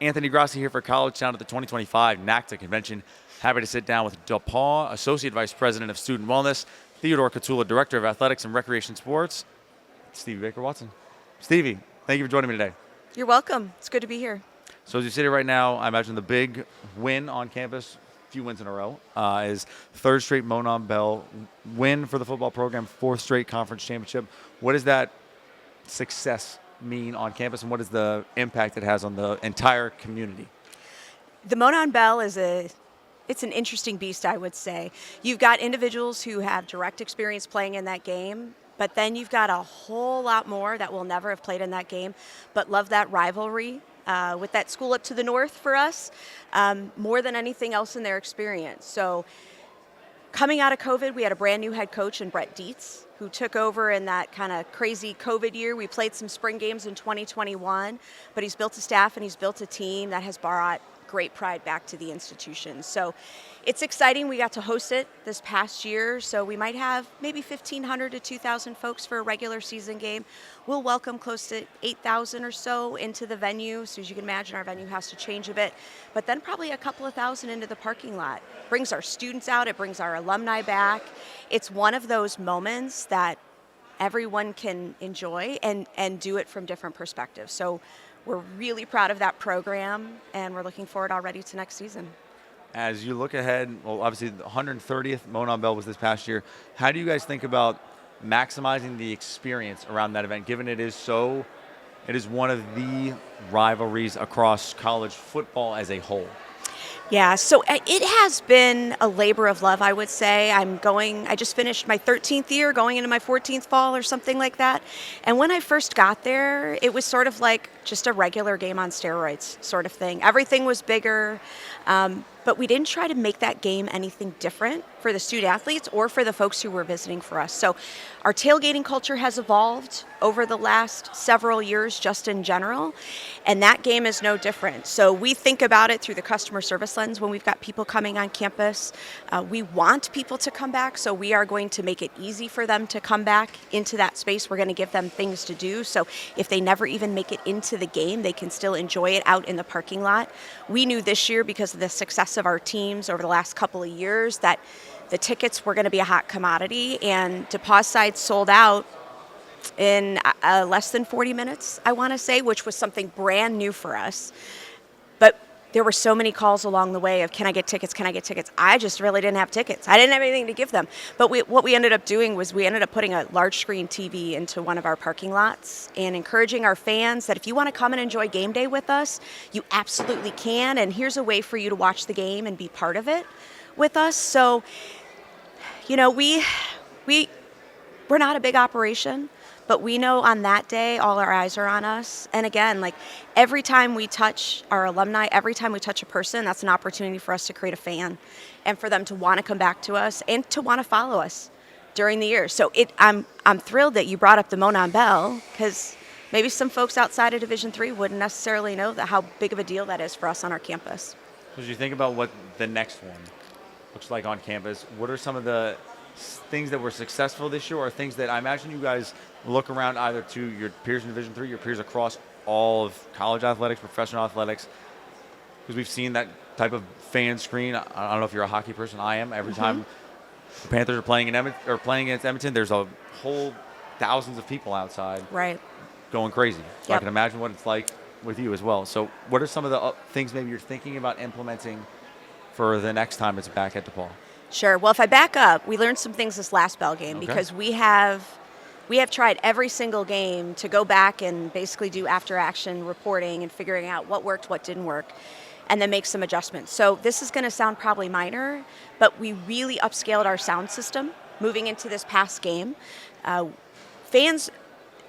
Anthony Grassi here for College.town at the 2025 NACDA Convention. Happy to sit down with DePauw Associate Vice President of Student Wellness, Theodore, Katula, Director of Athletics and Recreation Sports, Stevie Baker-Watson. Stevie, thank you for joining me today. You're welcome. It's good to be here. So as you sit here right now, I imagine the big win on campus, a few wins in a row, is third straight Monon Bell win for the football program, fourth straight conference championship. What does that success mean on campus, and what is the impact it has on the entire community? The Monon Bell it's an interesting beast, I would say. You've got individuals who have direct experience playing in that game, but then you've got a whole lot more that will never have played in that game, but love that rivalry with that school up to the north for us, more than anything else in their experience. So coming out of COVID, we had a brand new head coach in Brett Dietz, who took over in that kind of crazy COVID year. We played some spring games in 2021, but he's built a staff and he's built a team that has brought great pride back to the institution. So it's exciting. We got to host it this past year, so we might have maybe 1,500 to 2,000 folks for a regular season game. We'll welcome close to 8,000 or so into the venue. So as you can imagine, our venue has to change a bit, but then probably a couple of thousand into the parking lot. Brings our students out, it brings our alumni back. It's one of those moments that everyone can enjoy and do it from different perspectives. So we're really proud of that program, and we're looking forward already to next season. As you look ahead, well, obviously the 130th Monon Bell was this past year. How do you guys think about maximizing the experience around that event, given it is one of the rivalries across college football as a whole? Yeah, so it has been a labor of love, I would say. I just finished my 13th year, going into my 14th fall or something like that. And when I first got there, it was sort of like just a regular game on steroids sort of thing. Everything was bigger, but we didn't try to make that game anything different for the student athletes or for the folks who were visiting for us. So our tailgating culture has evolved over the last several years just in general, and that game is no different. So we think about it through the customer service lens when we've got people coming on campus. We want people to come back, so we are going to make it easy for them to come back into that space. We're going to give them things to do, so if they never even make it into the game, they can still enjoy it out in the parking lot. We knew this year, because of the success of our teams over the last couple of years, that the tickets were going to be a hot commodity, and DePauw side sold out in less than 40 minutes, I want to say, which was something brand new for us. But there were so many calls along the way of, can I get tickets, can I get tickets? I just really didn't have tickets. I didn't have anything to give them. But what we ended up doing was we ended up putting a large screen TV into one of our parking lots and encouraging our fans that if you want to come and enjoy game day with us, you absolutely can. And here's a way for you to watch the game and be part of it with us. So, you know, we're not a big operation, but we know on that day, all our eyes are on us. And again, like every time we touch our alumni, every time we touch a person, that's an opportunity for us to create a fan and for them to want to come back to us and to want to follow us during the year. So I'm thrilled that you brought up the Monon Bell, because maybe some folks outside of Division III wouldn't necessarily know how big of a deal that is for us on our campus. As you think about what the next one looks like on campus, what are some of the things that were successful this year, or things that I imagine you guys look around either to your peers in Division III, your peers across all of college athletics, professional athletics, because we've seen that type of fan screen. I don't know if you're a hockey person. I am. Every time the Panthers are playing playing against Edmonton, there's a whole thousands of people outside, right, going crazy. So yep. I can imagine what it's like with you as well. So what are some of the things maybe you're thinking about implementing for the next time it's back at DePauw? Sure. Well, if I back up, we learned some things this last Bell game, because we have tried every single game to go back and basically do after-action reporting and figuring out what worked, what didn't work, and then make some adjustments. So this is going to sound probably minor, but we really upscaled our sound system moving into this past game. Fans,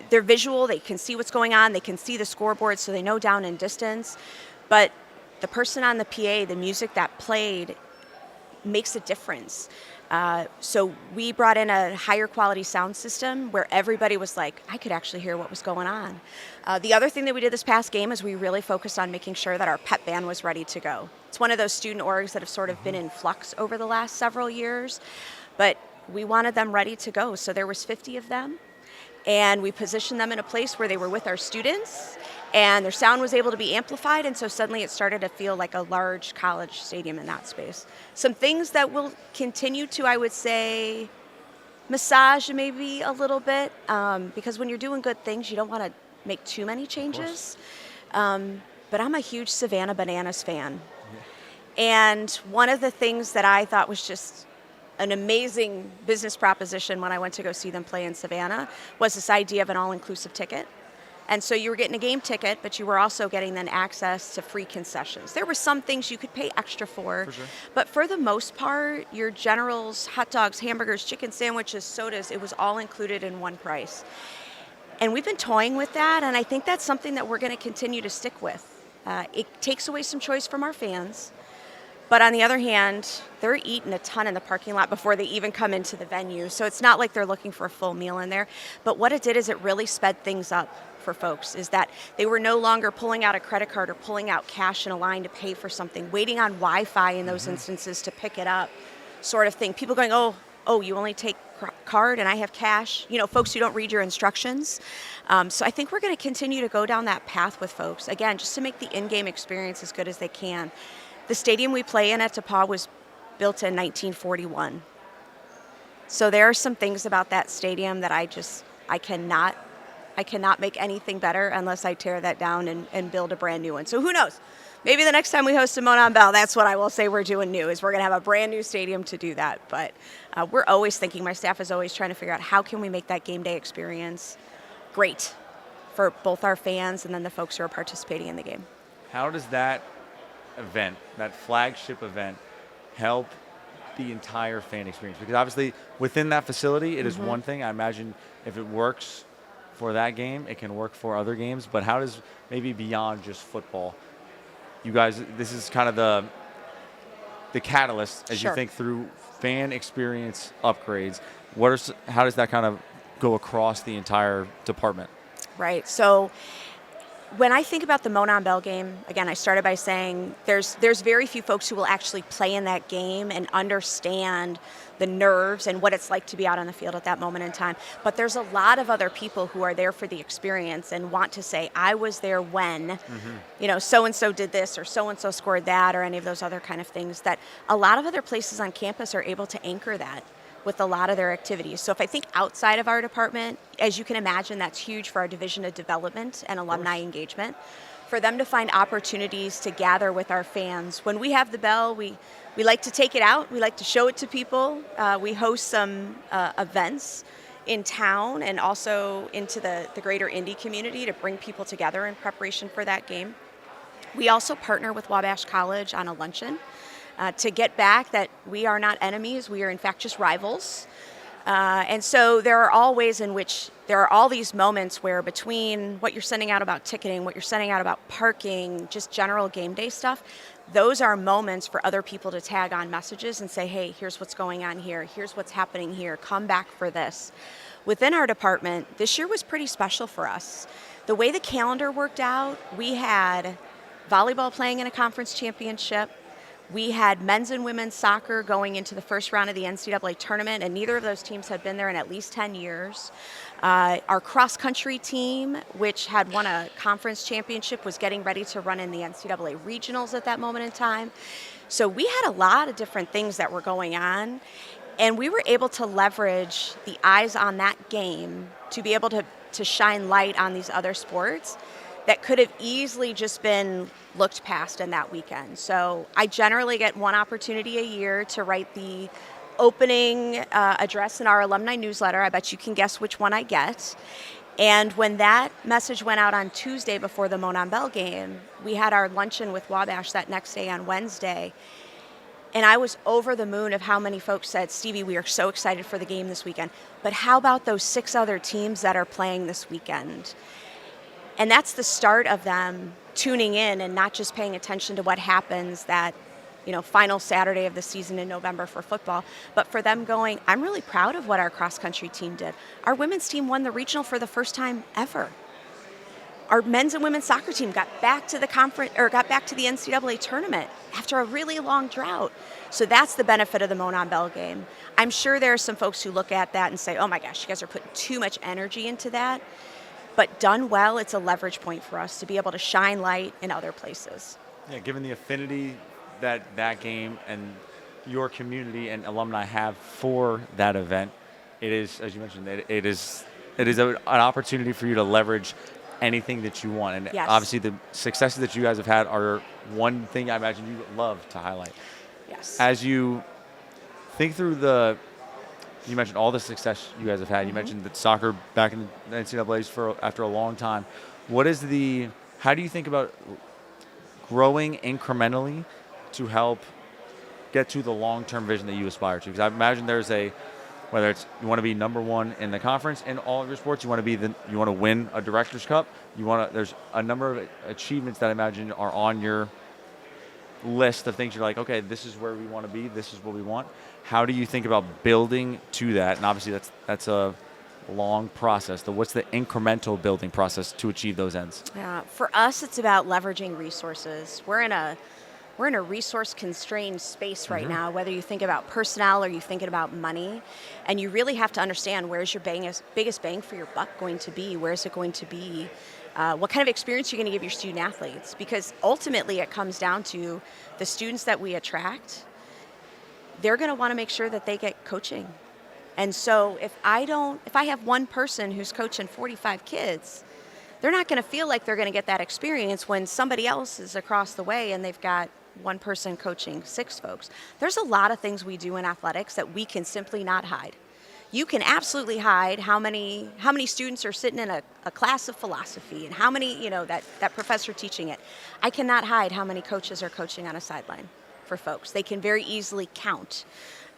they're visual, they can see what's going on, they can see the scoreboard, so they know down and distance, but the person on the PA, the music that played, makes a difference. So we brought in a higher quality sound system where everybody was like, I could actually hear what was going on. The other thing that we did this past game is we really focused on making sure that our pep band was ready to go. It's one of those student orgs that have sort of been in flux over the last several years, but we wanted them ready to go. So there was 50 of them, and we positioned them in a place where they were with our students, and their sound was able to be amplified, and so suddenly it started to feel like a large college stadium in that space. Some things that will continue to, I would say, massage maybe a little bit, because when you're doing good things, you don't want to make too many changes. But I'm a huge Savannah Bananas fan. And one of the things that I thought was just an amazing business proposition when I went to go see them play in Savannah was this idea of an all-inclusive ticket. And so you were getting a game ticket, but you were also getting then access to free concessions. There were some things you could pay extra for sure. but for the most part, your generals, hot dogs, hamburgers, chicken sandwiches, sodas, it was all included in one price. And we've been toying with that, and I think that's something that we're going to continue to stick with. It takes away some choice from our fans, but on the other hand, they're eating a ton in the parking lot before they even come into the venue, so it's not like they're looking for a full meal in there. But what it did is it really sped things up for folks, is that they were no longer pulling out a credit card or pulling out cash in a line to pay for something, waiting on Wi-Fi in those instances to pick it up, sort of thing. People going, oh, you only take card and I have cash. Folks who don't read your instructions. So I think we're going to continue to go down that path with folks, again, just to make the in-game experience as good as they can. The stadium we play in at Depaw was built in 1941. So there are some things about that stadium that I cannot make anything better unless I tear that down and build a brand new one. So who knows? Maybe the next time we host a Monon Bell, that's what I will say we're doing new, is we're going to have a brand new stadium to do that. But we're always thinking, my staff is always trying to figure out how can we make that game day experience great for both our fans and then the folks who are participating in the game. How does that event, that flagship event, help the entire fan experience? Because obviously within that facility, it is one thing. I imagine if it works for that game, it can work for other games. But how does, maybe beyond just football, you guys, this is kind of the catalyst as Sure. you think through fan experience upgrades. How does that kind of go across the entire department? Right. So when I think about the Monon Bell game, again, I started by saying there's very few folks who will actually play in that game and understand the nerves and what it's like to be out on the field at that moment in time. But there's a lot of other people who are there for the experience and want to say, I was there when, so-and-so did this or so-and-so scored that or any of those other kind of things, that a lot of other places on campus are able to anchor that with a lot of their activities. So if I think outside of our department, as you can imagine, that's huge for our Division of Development and Alumni Engagement. For them to find opportunities to gather with our fans. When we have the bell, we like to take it out. We like to show it to people. We host some events in town and also into the greater Indy community to bring people together in preparation for that game. We also partner with Wabash College on a luncheon to get back that we are not enemies. We are, in fact, just rivals. And so there are all ways in which there are all these moments where between what you're sending out about ticketing, what you're sending out about parking, just general game day stuff, those are moments for other people to tag on messages and say, hey, here's what's going on here. Here's what's happening here. Come back for this. Within our department, this year was pretty special for us. The way the calendar worked out, we had volleyball playing in a conference championship. We had men's and women's soccer going into the first round of the NCAA tournament, and neither of those teams had been there in at least 10 years. Our cross-country team, which had won a conference championship, was getting ready to run in the NCAA regionals at that moment in time. So we had a lot of different things that were going on, and we were able to leverage the eyes on that game to be able to shine light on these other sports that could have easily just been looked past in that weekend. So I generally get one opportunity a year to write the opening address in our alumni newsletter. I bet you can guess which one I get. And when that message went out on Tuesday before the Monon Bell game, we had our luncheon with Wabash that next day on Wednesday. And I was over the moon of how many folks said, Stevie, we are so excited for the game this weekend. But how about those 6 other teams that are playing this weekend? And that's the start of them tuning in and not just paying attention to what happens that, final Saturday of the season in November for football, but for them going, I'm really proud of what our cross-country team did. Our women's team won the regional for the first time ever. Our men's and women's soccer team got back to the NCAA tournament after a really long drought. So that's the benefit of the Monon Bell game. I'm sure there are some folks who look at that and say, oh my gosh, you guys are putting too much energy into that. But done well, it's a leverage point for us to be able to shine light in other places. Yeah, given the affinity that game and your community and alumni have for that event, it is, as you mentioned, it is an opportunity for you to leverage anything that you want. And Yes. obviously the successes that you guys have had are one thing I imagine you would love to highlight. Yes. As you think through you mentioned all the success you guys have had. You mentioned that soccer back in the NCAA's after a long time. How do you think about growing incrementally to help get to the long-term vision that you aspire to? Because I imagine whether it's you want to be number one in the conference in all of your sports, you want to win a Director's Cup, there's a number of achievements that I imagine are on your list of things you're like, okay, this is where we want to be, this is what we want. How do you think about building to that? And obviously that's a long process. So what's the incremental building process to achieve those ends? Yeah, for us, it's about leveraging resources. We're in a resource-constrained space right now, whether you think about personnel or you thinking about money, and you really have to understand where's your biggest bang for your buck going to be, where is it going to be, what kind of experience you're going to give your student athletes, because ultimately it comes down to the students that we attract, they're going to want to make sure that they get coaching. And so if I have one person who's coaching 45 kids, they're not going to feel like they're going to get that experience when somebody else is across the way and they've got one person coaching 6 folks. There's a lot of things we do in athletics that we can simply not hide. You can absolutely hide how many students are sitting in a class of philosophy and how many, that professor teaching it. I cannot hide how many coaches are coaching on a sideline for folks. They can very easily count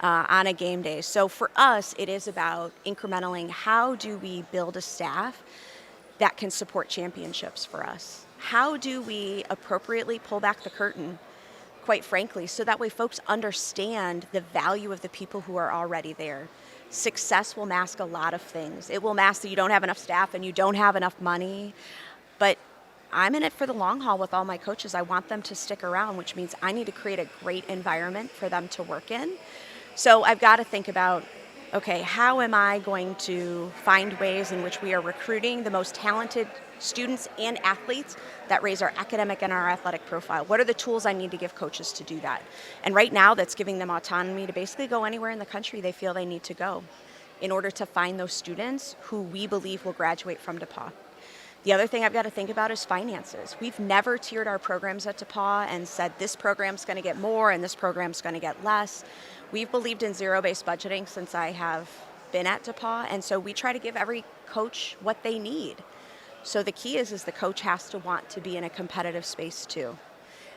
on a game day. So for us, it is about incrementally, how do we build a staff that can support championships for us? How do we appropriately pull back the curtain, quite frankly, so that way folks understand the value of the people who are already there? Success will mask a lot of things. It will mask that you don't have enough staff and you don't have enough money, but I'm in it for the long haul with all my coaches. I want them to stick around, which means I need to create a great environment for them to work in. So I've got to think about, okay, how am I going to find ways in which we are recruiting the most talented students and athletes that raise our academic and our athletic profile? What are the tools I need to give coaches to do that? And right now, that's giving them autonomy to basically go anywhere in the country they feel they need to go in order to find those students who we believe will graduate from DePauw. The other thing I've got to think about is finances. We've never tiered our programs at DePauw and said this program's going to get more and this program's going to get less. We've believed in zero-based budgeting since I have been at DePauw, and so we try to give every coach what they need. So the key is the coach has to want to be in a competitive space too.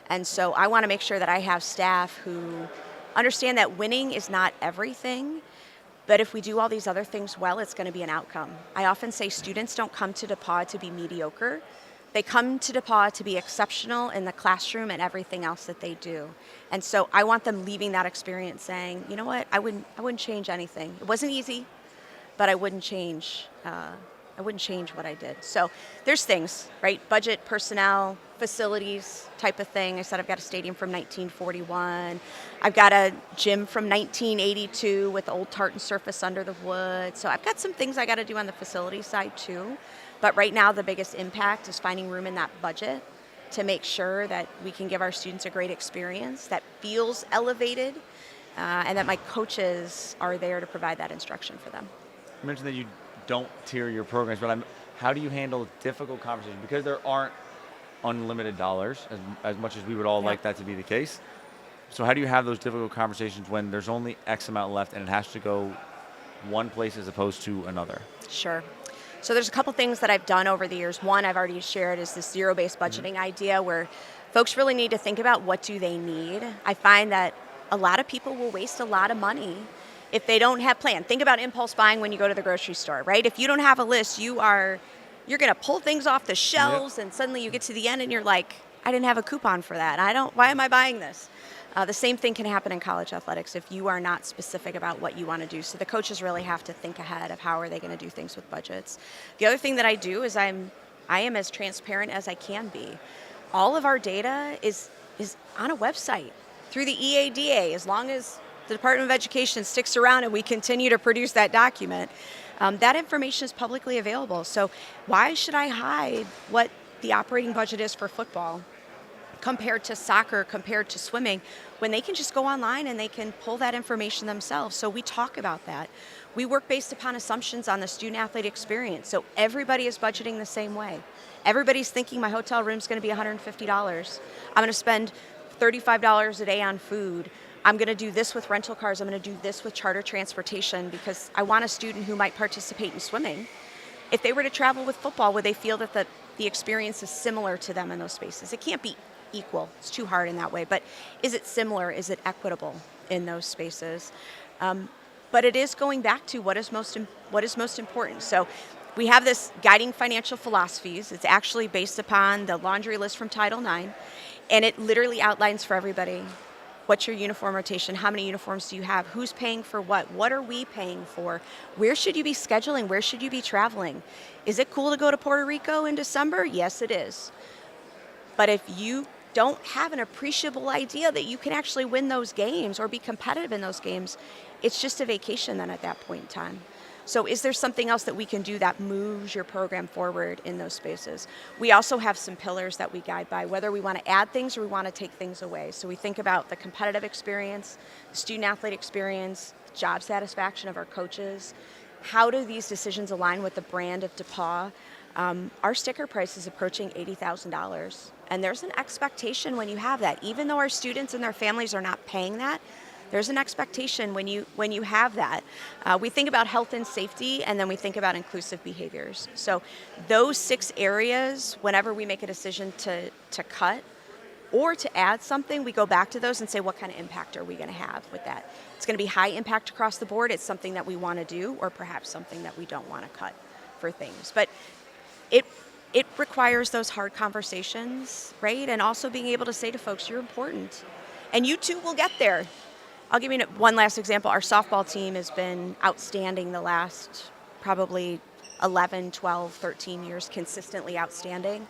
And so I want to make sure that I have staff who understand that winning is not everything, but if we do all these other things well, it's going to be an outcome. I often say students don't come to DePauw to be mediocre. They come to DePauw to be exceptional in the classroom and everything else that they do. And so I want them leaving that experience saying, you know what, I wouldn't change anything. It wasn't easy, but I wouldn't change what I did. So there's things, right? Budget, personnel, facilities type of thing. I said I've got a stadium from 1941. I've got a gym from 1982 with old tartan surface under the wood. So I've got some things I got to do on the facility side too. But right now the biggest impact is finding room in that budget to make sure that we can give our students a great experience that feels elevated and that my coaches are there to provide that instruction for them. You mentioned that you don't tier your programs, but how do you handle difficult conversations? Because there aren't unlimited dollars, as much as we would all like that to be the case. So how do you have those difficult conversations when there's only X amount left and it has to go one place as opposed to another? Sure. So there's a couple things that I've done over the years. One I've already shared is this zero-based budgeting idea where folks really need to think about what do they need. I find that a lot of people will waste a lot of money if they don't have plan. Think about impulse buying when you go to the grocery store, right? If you don't have a list, you're going to pull things off the shelves and suddenly you get to the end and you're like, I didn't have a coupon for that. Why am I buying this? The same thing can happen in college athletics if you are not specific about what you want to do. So the coaches really have to think ahead of how are they going to do things with budgets. The other thing that I do is I am as transparent as I can be. All of our data is on a website through the EADA, as long as the Department of Education sticks around and we continue to produce that document. That information is publicly available. So why should I hide what the operating budget is for football compared to soccer, compared to swimming, when they can just go online and they can pull that information themselves? So we talk about that. We work based upon assumptions on the student-athlete experience. So everybody is budgeting the same way. Everybody's thinking my hotel room is going to be $150. I'm going to spend $35 a day on food. I'm going to do this with rental cars. I'm going to do this with charter transportation because I want a student who might participate in swimming. If they were to travel with football, would they feel that the experience is similar to them in those spaces? It can't be equal. It's too hard in that way. But is it similar? Is it equitable in those spaces? But it is going back to what is most important. So we have this guiding financial philosophies. It's actually based upon the laundry list from Title IX, and it literally outlines for everybody what's your uniform rotation, how many uniforms do you have, who's paying for what are we paying for, where should you be scheduling, where should you be traveling. Is it cool to go to Puerto Rico in December? Yes, it is. But if you don't have an appreciable idea that you can actually win those games or be competitive in those games, it's just a vacation then at that point in time. So is there something else that we can do that moves your program forward in those spaces? We also have some pillars that we guide by, whether we want to add things or we want to take things away. So we think about the competitive experience, the student-athlete experience, job satisfaction of our coaches. How do these decisions align with the brand of DePauw? Our sticker price is approaching $80,000. And there's an expectation when you have that. Even though our students and their families are not paying that, there's an expectation when you have that. We think about health and safety, and then we think about inclusive behaviors. So those 6 areas, whenever we make a decision to cut or to add something, we go back to those and say, what kind of impact are we going to have with that? It's going to be high impact across the board. It's something that we want to do, or perhaps something that we don't want to cut for things. But it requires those hard conversations, right? And also being able to say to folks, you're important. And you too will get there. I'll give you one last example. Our softball team has been outstanding the last probably 11, 12, 13 years, consistently outstanding.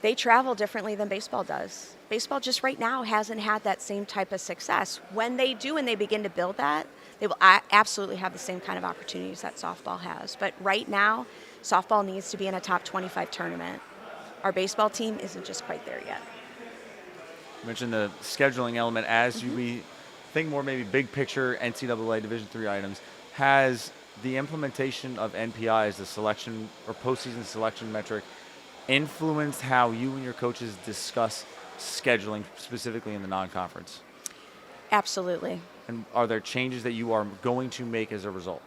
They travel differently than baseball does. Baseball just right now hasn't had that same type of success. When they do and they begin to build that, they will absolutely have the same kind of opportunities that softball has. But right now, softball needs to be in a top 25 tournament. Our baseball team isn't just quite there yet. You mentioned the scheduling element as we think more maybe big picture NCAA Division III items. Has the implementation of NPI as the selection or postseason selection metric influenced how you and your coaches discuss scheduling specifically in the non-conference? Absolutely. And are there changes that you are going to make as a result?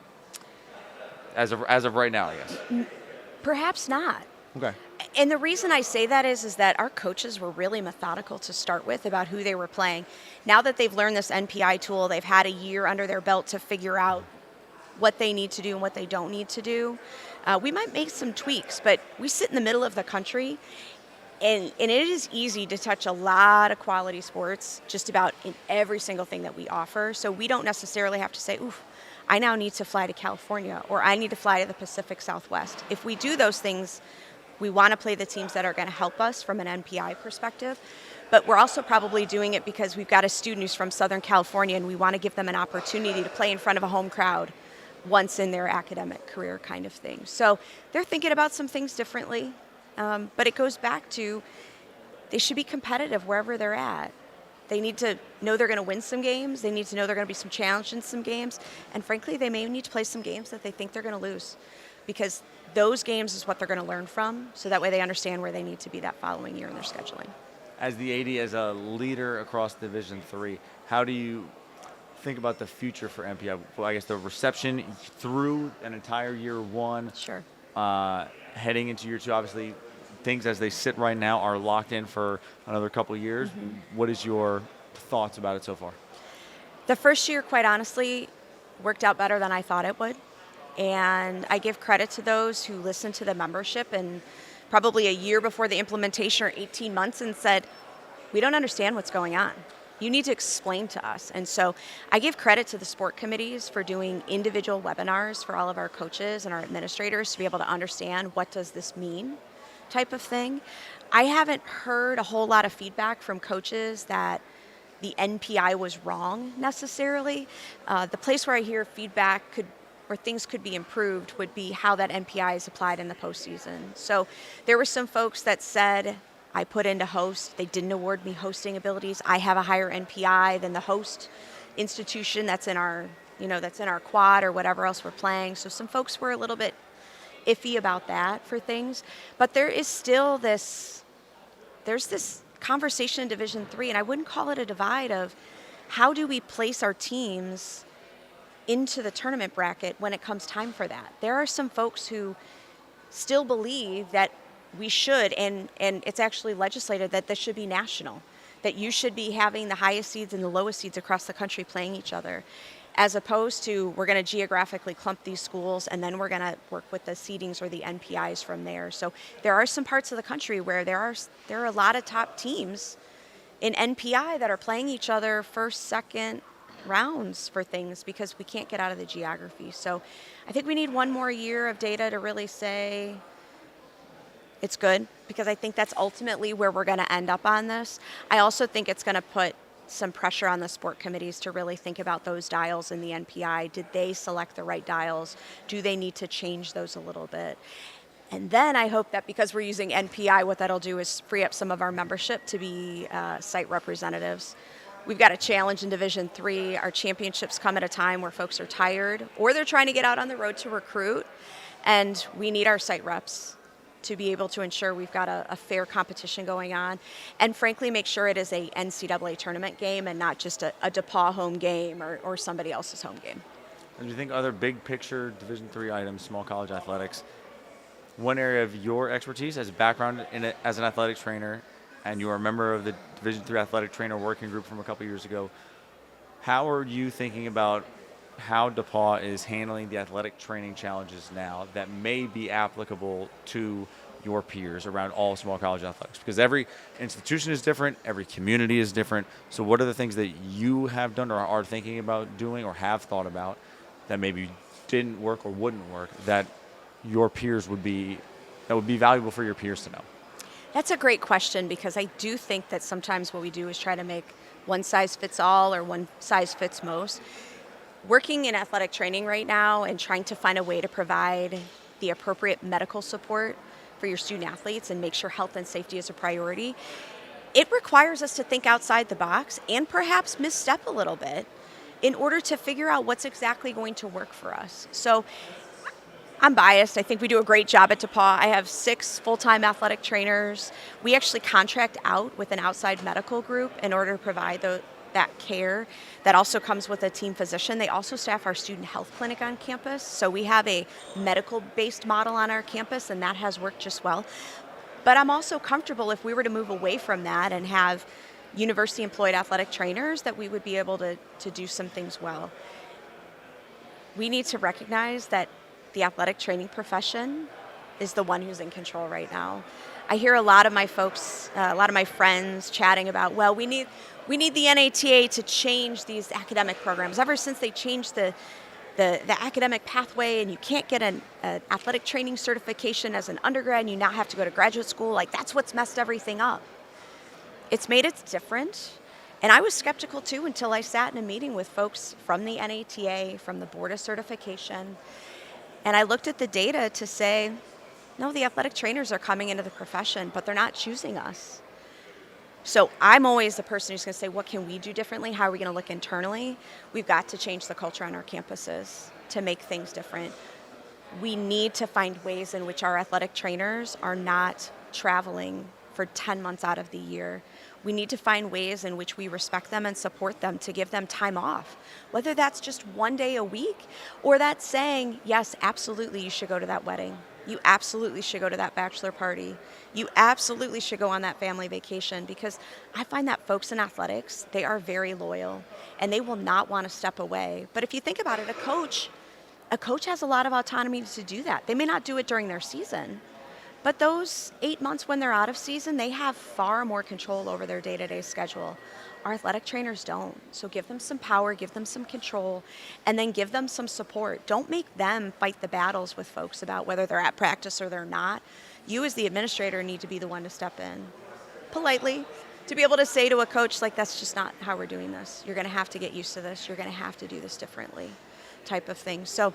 As of right now, I guess. Perhaps not. Okay. And the reason I say that is that our coaches were really methodical to start with about who they were playing. Now that they've learned this NPI tool, they've had a year under their belt to figure out what they need to do and what they don't need to do. We might make some tweaks, but we sit in the middle of the country, and it is easy to touch a lot of quality sports just about in every single thing that we offer. So we don't necessarily have to say, oof, I now need to fly to California, or I need to fly to the Pacific Southwest. If we do those things, we want to play the teams that are going to help us from an NPI perspective. But we're also probably doing it because we've got a student who's from Southern California, and we want to give them an opportunity to play in front of a home crowd once in their academic career kind of thing. So they're thinking about some things differently. But it goes back to they should be competitive wherever they're at. They need to know they're going to win some games. They need to know they're going to be some challenge in some games. And frankly, they may need to play some games that they think they're going to lose, because those games is what they're going to learn from, so that way they understand where they need to be that following year in their scheduling. As the AD, as a leader across Division III, how do you think about the future for MPI? Well, I guess the reception through an entire year one. Sure. Heading into year two, obviously, things as they sit right now are locked in for another couple of years. Mm-hmm. What is your thoughts about it so far? The first year, quite honestly, worked out better than I thought it would. And I give credit to those who listened to the membership and probably a year before the implementation or 18 months and said, we don't understand what's going on. You need to explain to us. And so I give credit to the sport committees for doing individual webinars for all of our coaches and our administrators to be able to understand what does this mean type of thing. I haven't heard a whole lot of feedback from coaches that the NPI was wrong necessarily. The place where I hear feedback where things could be improved would be how that NPI is applied in the postseason. So there were some folks that said, I put into host, they didn't award me hosting abilities. I have a higher NPI than the host institution that's in our, that's in our quad or whatever else we're playing. So some folks were a little bit iffy about that for things. But there is still there's this conversation in Division III, and I wouldn't call it a divide of how do we place our teams into the tournament bracket when it comes time for that. There are some folks who still believe that we should, and it's actually legislated that this should be national, that you should be having the highest seeds and the lowest seeds across the country playing each other, as opposed to we're going to geographically clump these schools and then we're going to work with the seedings or the NPIs from there. So there are some parts of the country where there are a lot of top teams in NPI that are playing each other first, second rounds for things because we can't get out of the geography. So I think we need one more year of data to really say it's good, because I think that's ultimately where we're going to end up on this. I also think it's going to put some pressure on the sport committees to really think about those dials in the NPI. Did they select the right dials? Do they need to change those a little bit? And then I hope that because we're using NPI, what that'll do is free up some of our membership to be site representatives. We've got a challenge in Division III. Our championships come at a time where folks are tired or they're trying to get out on the road to recruit, and we need our site reps to be able to ensure we've got a fair competition going on, and frankly make sure it is a NCAA tournament game and not just a DePauw home game or somebody else's home game. And do you think other big picture Division III items, small college athletics, one area of your expertise as a background in it as an athletic trainer, and you're a member of the Division III athletic trainer working group from a couple years ago, how are you thinking about how DePauw is handling the athletic training challenges now that may be applicable to your peers around all small college athletics? Because every institution is different, every community is different. So what are the things that you have done or are thinking about doing or have thought about that maybe didn't work or wouldn't work that your peers would be valuable for your peers to know? That's a great question, because I do think that sometimes what we do is try to make one size fits all or one size fits most. Working in athletic training right now and trying to find a way to provide the appropriate medical support for your student athletes and make sure health and safety is a priority, it requires us to think outside the box and perhaps misstep a little bit in order to figure out what's exactly going to work for us. So I'm biased. I think we do a great job at DePauw. I have 6 full-time athletic trainers. We actually contract out with an outside medical group in order to provide that care. That also comes with a team physician. They also staff our student health clinic on campus. So we have a medical-based model on our campus, and that has worked just well. But I'm also comfortable if we were to move away from that and have university-employed athletic trainers, that we would be able to do some things well. We need to recognize that the athletic training profession is the one who's in control right now. I hear a lot of my folks, a lot of my friends chatting about, well, we need the NATA to change these academic programs. Ever since they changed the academic pathway and you can't get an athletic training certification as an undergrad and you now have to go to graduate school, like that's what's messed everything up. It's made it different. And I was skeptical too until I sat in a meeting with folks from the NATA, from the Board of Certification, and I looked at the data to say, no, the athletic trainers are coming into the profession, but they're not choosing us. So I'm always the person who's going to say, what can we do differently? How are we going to look internally? We've got to change the culture on our campuses to make things different. We need to find ways in which our athletic trainers are not traveling for 10 months out of the year. We need to find ways in which we respect them and support them to give them time off, whether that's just one day a week or that's saying, yes, absolutely, you should go to that wedding. You absolutely should go to that bachelor party. You absolutely should go on that family vacation, because I find that folks in athletics, they are very loyal and they will not want to step away. But if you think about it, a coach has a lot of autonomy to do that. They may not do it during their season, but those 8 months when they're out of season, they have far more control over their day-to-day schedule. Our athletic trainers don't. So give them some power, give them some control, and then give them some support. Don't make them fight the battles with folks about whether they're at practice or they're not. You as the administrator need to be the one to step in politely, to be able to say to a coach, like, that's just not how we're doing this. You're going to have to get used to this. You're going to have to do this differently, type of thing. So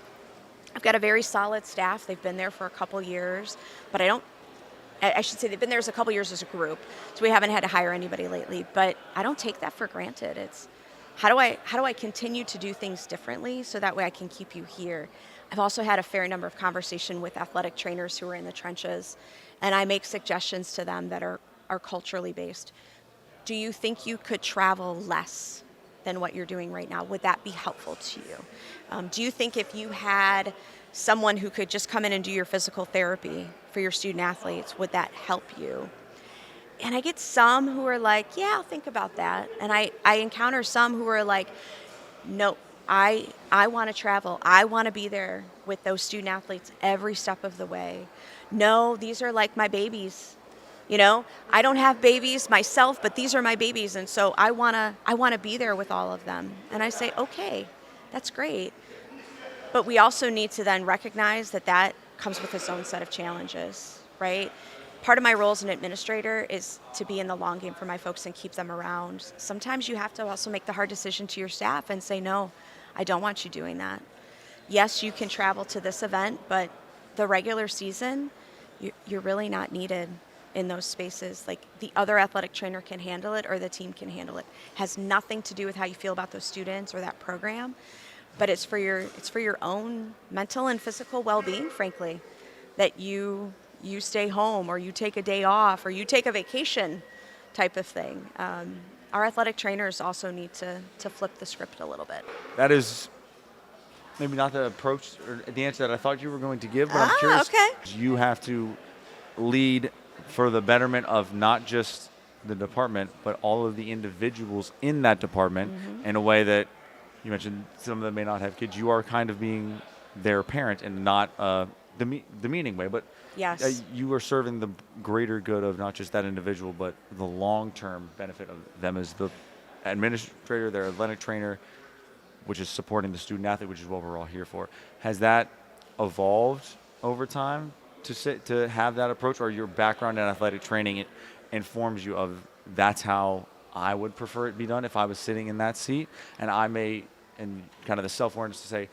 I've got a very solid staff. They've been there for a couple years, but I should say they've been there as a couple years as a group, so we haven't had to hire anybody lately. But I don't take that for granted. It's how do I continue to do things differently so that way I can keep you here. I've also had a fair number of conversation with athletic trainers who are in the trenches, and I make suggestions to them that are culturally based. Do you think you could travel less than what you're doing right now? Would that be helpful to you? Do you think if you had someone who could just come in and do your physical therapy for your student athletes, would that help you? And I get some who are like, yeah, I'll think about that. And I encounter some who are like, no, I want to travel. I want to be there with those student athletes every step of the way. No, these are like my babies. You know, I don't have babies myself, but these are my babies, and so I wanna be there with all of them. And I say, okay, that's great. But we also need to then recognize that comes with its own set of challenges, right? Part of my role as an administrator is to be in the long game for my folks and keep them around. Sometimes you have to also make the hard decision to your staff and say, no, I don't want you doing that. Yes, you can travel to this event, but the regular season, you're really not needed in those spaces. Like the other athletic trainer can handle it or the team can handle it. Has nothing to do with how you feel about those students or that program, but it's for your own mental and physical well-being, frankly, that you stay home or you take a day off or you take a vacation type of thing. Our athletic trainers also need to flip the script a little bit. That is maybe not the approach or the answer that I thought you were going to give, but I'm curious. Okay. You have to lead for the betterment of not just the department, but all of the individuals in that department in a way that you mentioned some of them may not have kids. You are kind of being their parent and not demeaning way, but yes, you are serving the greater good of not just that individual, but the long-term benefit of them as the administrator, their athletic trainer, which is supporting the student athlete, which is what we're all here for. Has that evolved over time to have that approach, or your background in athletic training informs you of that's how I would prefer it be done if I was sitting in that seat? And I may, and kind of the self-awareness to say,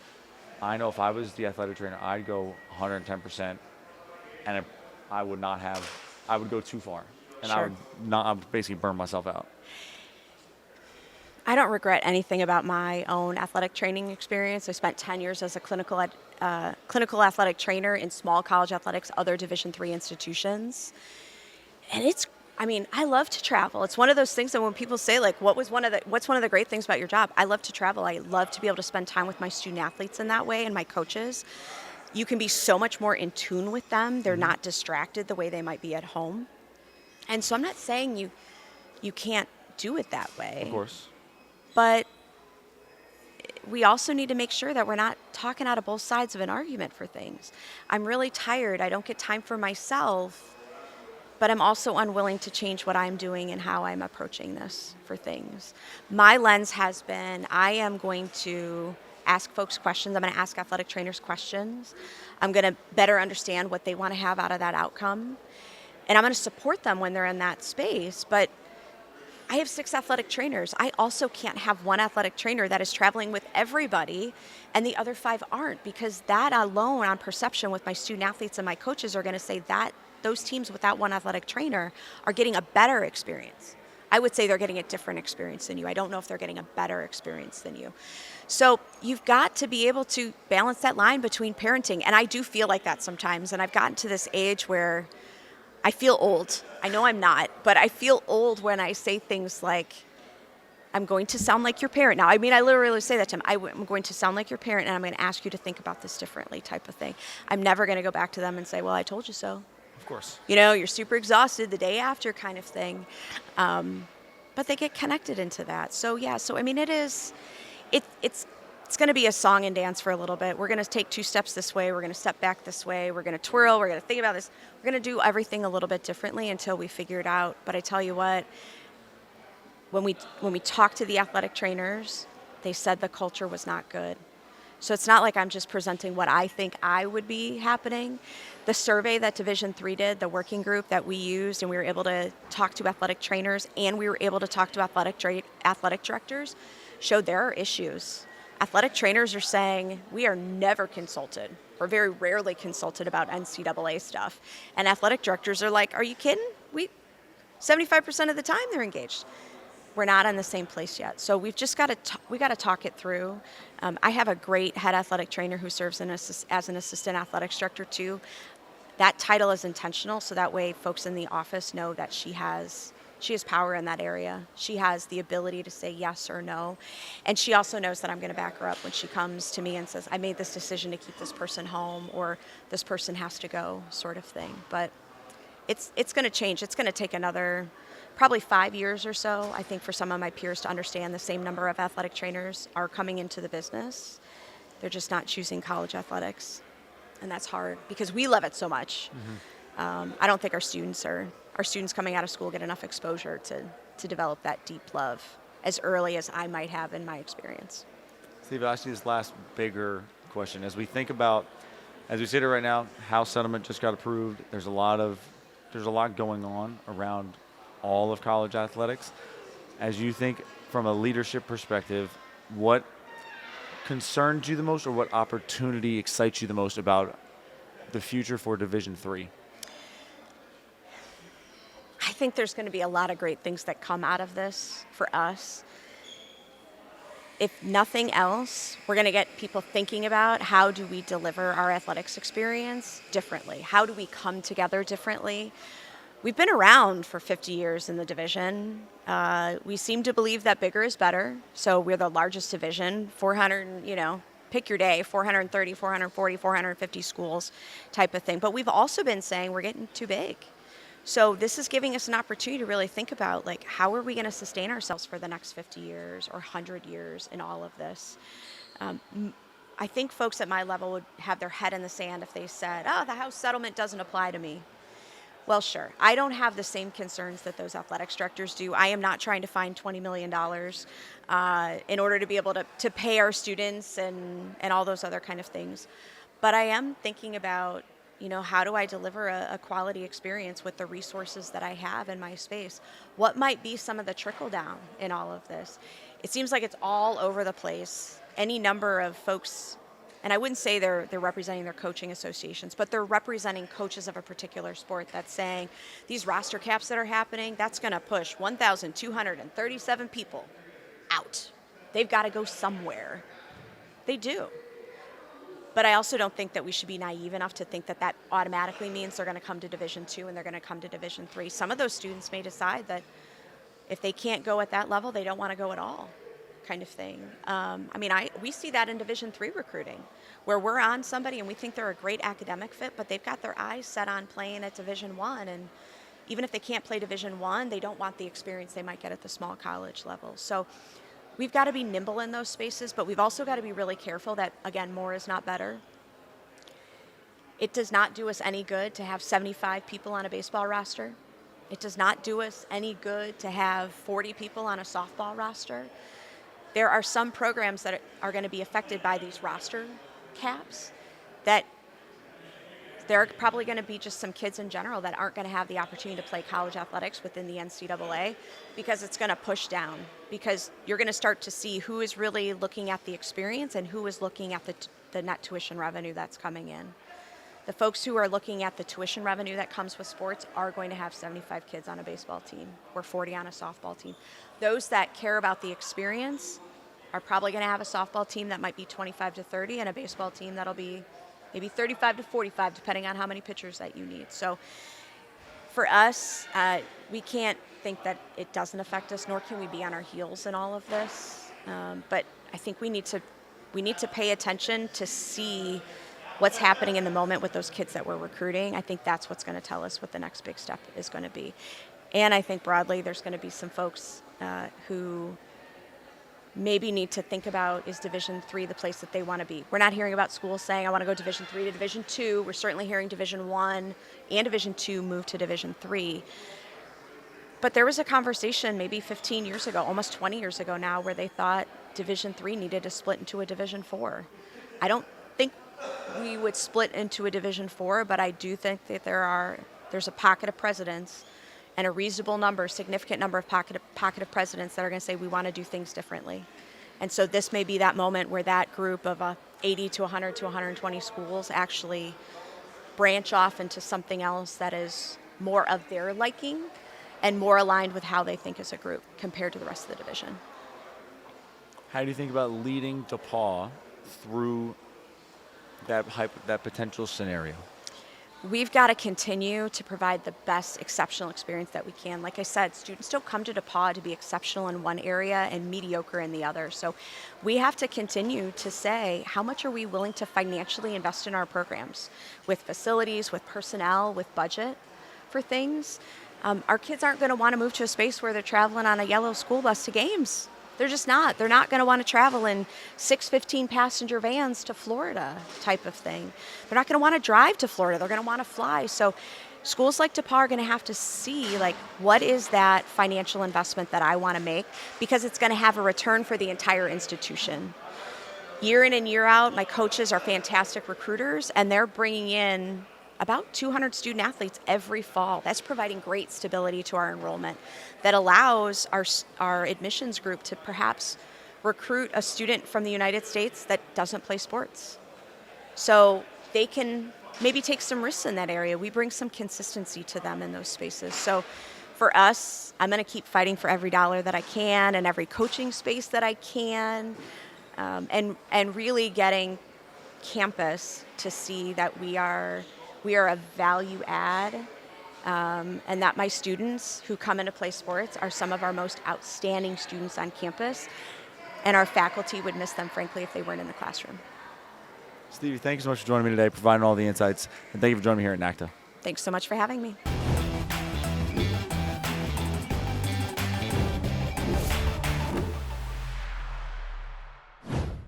I know if I was the athletic trainer, I'd go 110%, and I would go too far, and Sure. I would basically burn myself out. I don't regret anything about my own athletic training experience. I spent 10 years as a clinical athletic trainer in small college athletics, other Division III institutions. And I love to travel. It's one of those things that when people say, like, what's one of the great things about your job? I love to travel. I love to be able to spend time with my student athletes in that way and my coaches. You can be so much more in tune with them. They're not distracted the way they might be at home. And so I'm not saying you can't do it that way. Of course. But we also need to make sure that we're not talking out of both sides of an argument for things. I'm really tired. I don't get time for myself, but I'm also unwilling to change what I'm doing and how I'm approaching this for things. My lens has been, I am going to ask folks questions. I'm going to ask athletic trainers questions. I'm going to better understand what they want to have out of that outcome. And I'm going to support them when they're in that space. But I have 6 athletic trainers. I also can't have one athletic trainer that is traveling with everybody and the other 5 aren't, because that alone on perception with my student athletes and my coaches are going to say that those teams with that one athletic trainer are getting a better experience. I would say they're getting a different experience than you. I don't know if they're getting a better experience than you. So you've got to be able to balance that line between parenting. And I do feel like that sometimes. And I've gotten to this age where I feel old. I know I'm not, but I feel old when I say things like, I'm going to sound like your parent. Now, I literally say that to him. I'm going to sound like your parent, and I'm going to ask you to think about this differently type of thing. I'm never going to go back to them and say, well, I told you so. Of course. You're super exhausted the day after kind of thing. But they get connected into that. So, yeah, it's going to be a song and dance for a little bit. We're going to take 2 steps this way. We're going to step back this way. We're going to twirl. We're going to think about this. We're going to do everything a little bit differently until we figure it out. But I tell you what, when we talked to the athletic trainers, they said the culture was not good. So it's not like I'm just presenting what I think I would be happening. The survey that Division III did, the working group that we used, and we were able to talk to athletic trainers and we were able to talk to athletic directors, showed there are issues. Athletic trainers are saying we are never consulted or very rarely consulted about NCAA stuff. And athletic directors are like, are you kidding? 75% of the time they're engaged. We're not in the same place yet. So we've just got to talk it through. I have a great head athletic trainer who serves as an assistant athletics director too. That title is intentional, so that way folks in the office know that she has power in that area. She has the ability to say yes or no. And she also knows that I'm going to back her up when she comes to me and says, I made this decision to keep this person home, or this person has to go, sort of thing. But it's going to change. It's going to take another probably 5 years or so, I think, for some of my peers to understand the same number of athletic trainers are coming into the business. They're just not choosing college athletics. And that's hard because we love it so much. I don't think our students coming out of school get enough exposure to develop that deep love as early as I might have in my experience. Steve, I'll ask you this last bigger question. As we think about, as we sit here right now, House settlement just got approved. There's a lot going on around all of college athletics. As you think from a leadership perspective, what concerns you the most, or what opportunity excites you the most about the future for Division III? I think there's going to be a lot of great things that come out of this for us. If nothing else, we're going to get people thinking about how do we deliver our athletics experience differently? How do we come together differently? We've been around for 50 years in the division. We seem to believe that bigger is better. So we're the largest division, 400, pick your day, 430, 440, 450 schools type of thing. But we've also been saying we're getting too big. So this is giving us an opportunity to really think about, like, how are we going to sustain ourselves for the next 50 years or 100 years in all of this? I think folks at my level would have their head in the sand if they said, the House settlement doesn't apply to me. Well, sure. I don't have the same concerns that those athletics directors do. I am not trying to find $20 million in order to be able to pay our students and all those other kind of things. But I am thinking about, how do I deliver a quality experience with the resources that I have in my space? What might be some of the trickle down in all of this? It seems like it's all over the place. Any number of folks, and I wouldn't say they're representing their coaching associations, but they're representing coaches of a particular sport that's saying these roster caps that are happening, that's going to push 1,237 people out. They've got to go somewhere. They do. But I also don't think that we should be naive enough to think that that automatically means they're going to come to Division II and they're going to come to Division III. Some of those students may decide that if they can't go at that level, they don't want to go at all, kind of thing. We see that in Division III recruiting, where we're on somebody and we think they're a great academic fit, but they've got their eyes set on playing at Division I. And even if they can't play Division I, they don't want the experience they might get at the small college level. So we've got to be nimble in those spaces, but we've also got to be really careful that, again, more is not better. It does not do us any good to have 75 people on a baseball roster. It does not do us any good to have 40 people on a softball roster. There are some programs that are going to be affected by these roster caps that there are probably going to be just some kids in general that aren't going to have the opportunity to play college athletics within the NCAA because it's going to push down, because you're going to start to see who is really looking at the experience and who is looking at the net tuition revenue that's coming in. The folks who are looking at the tuition revenue that comes with sports are going to have 75 kids on a baseball team or 40 on a softball team. Those that care about the experience are probably going to have a softball team that might be 25 to 30 and a baseball team that'll be maybe 35 to 45, depending on how many pitchers that you need. So for us, we can't think that it doesn't affect us, nor can we be on our heels in all of this. But I think we need to pay attention to see what's happening in the moment with those kids that we're recruiting. I think that's what's going to tell us what the next big step is going to be. And I think broadly there's going to be some folks who maybe need to think about, is Division III the place that they want to be? We're not hearing about schools saying, I want to go Division III to Division II. We're certainly hearing Division I and Division II move to Division III. But there was a conversation maybe 15 years ago, almost 20 years ago now, where they thought Division III needed to split into a Division IV. I don't think we would split into a Division IV, but I do think that there's a pocket of presidents and a reasonable number, significant number of pocket of presidents that are going to say we want to do things differently. And so this may be that moment where that group of 80 to 100 to 120 schools actually branch off into something else that is more of their liking and more aligned with how they think as a group compared to the rest of the division. How do you think about leading DePauw through that potential scenario? We've got to continue to provide the best exceptional experience that we can. Like I said, students don't come to DePauw to be exceptional in one area and mediocre in the other. So we have to continue to say, how much are we willing to financially invest in our programs with facilities, with personnel, with budget for things? Our kids aren't going to want to move to a space where they're traveling on a yellow school bus to games. They're just not. They're not going to want to travel in 6 15-passenger vans to Florida type of thing. They're not going to want to drive to Florida. They're going to want to fly. So schools like DePauw are going to have to see, like, what is that financial investment that I want to make, because it's going to have a return for the entire institution. Year in and year out, my coaches are fantastic recruiters, and they're bringing in about 200 student athletes every fall. That's providing great stability to our enrollment that allows our admissions group to perhaps recruit a student from the United States that doesn't play sports. So they can maybe take some risks in that area. We bring some consistency to them in those spaces. So for us, I'm going to keep fighting for every dollar that I can and every coaching space that I can, and really getting campus to see that we are a value add, and that my students who come in to play sports are some of our most outstanding students on campus, and our faculty would miss them, frankly, if they weren't in the classroom. Stevie, thank you so much for joining me today, providing all the insights, and thank you for joining me here at NACDA. Thanks so much for having me.